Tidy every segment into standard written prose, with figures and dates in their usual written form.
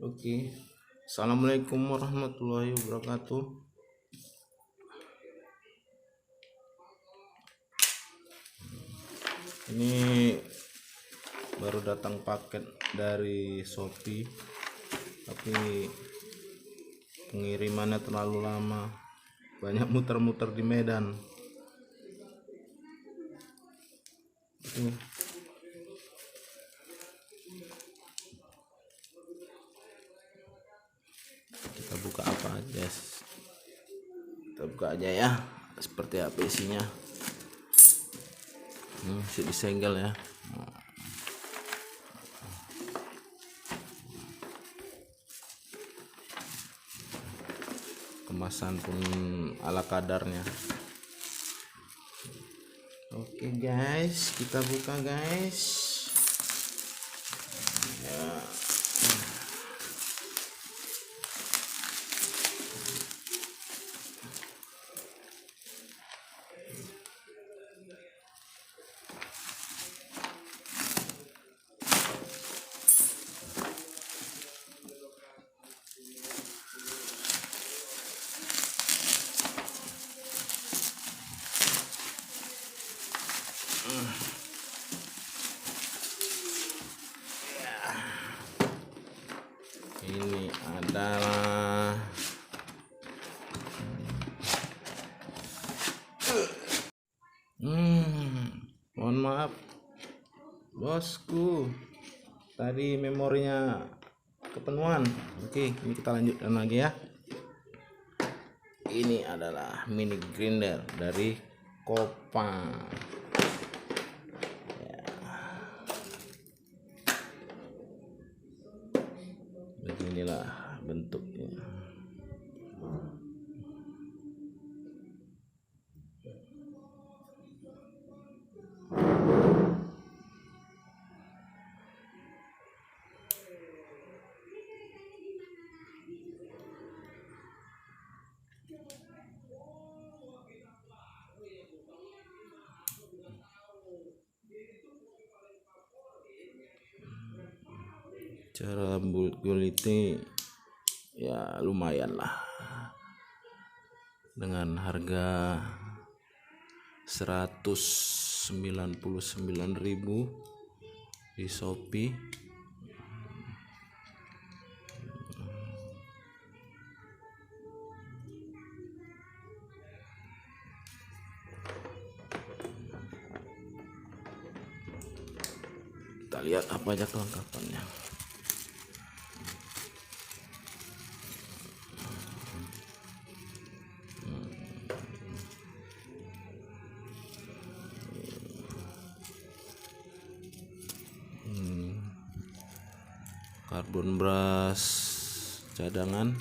Oke, assalamualaikum warahmatullahi wabarakatuh. Ini baru datang paket dari Shopee, tapi pengirimannya terlalu lama, banyak muter-muter di Medan. Ini kita buka apa aja, kita buka aja ya, seperti apa isinya. Masih disenggel ya. Kemasan pun ala kadarnya. Oke guys, kita buka guys ya. Ini adalah mohon maaf bosku, tadi memorinya kepenuhan. Oke, ini kita lanjutkan lagi ya. Ini adalah mini grinder dari Kopang. Beginilah bentuknya. Cara kulitnya ya lumayan lah, dengan harga 199.000 di Shopee. Kita lihat apa aja kelengkapannya. Karbon brush cadangan,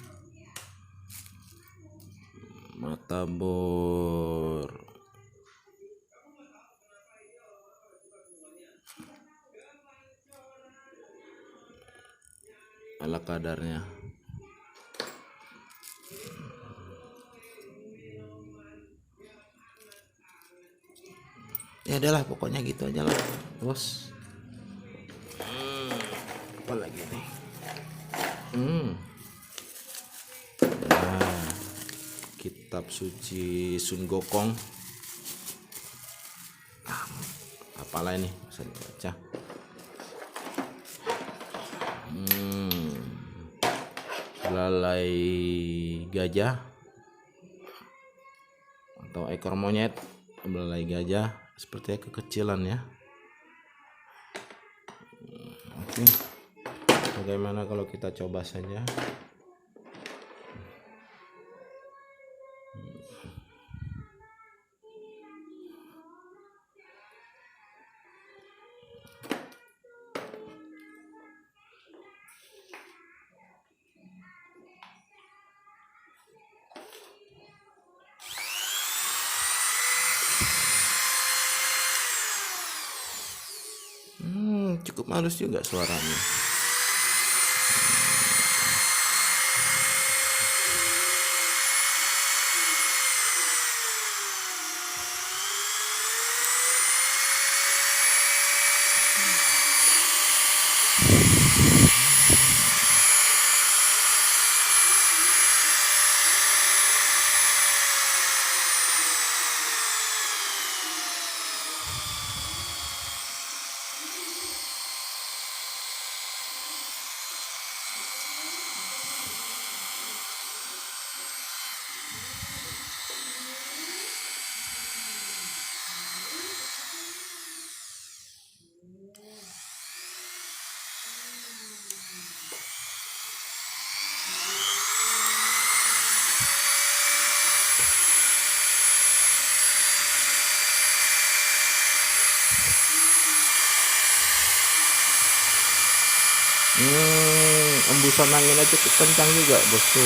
mata bor, ala kadarnya. Ya adalah pokoknya gitu aja lah bos. Apa lagi nih? Nah, kitab suci Sun Gokong. Apalah ini bisa dibaca. Belalai gajah atau ekor monyet, belalai gajah sepertinya kekecilan ya. Oke, bagaimana kalau kita coba saja? Cukup halus juga suaranya. Embusan anginnya cukup kencang juga bosku.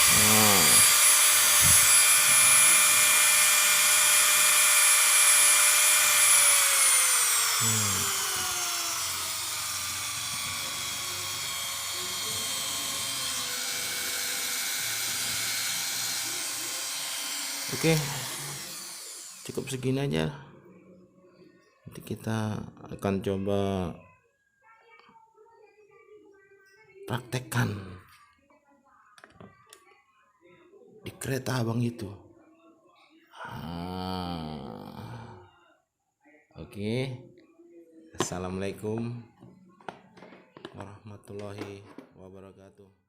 Nah, oke, cukup segini aja. Nanti kita akan coba praktekkan di kereta abang itu. Oke. Assalamualaikum warahmatullahi wabarakatuh.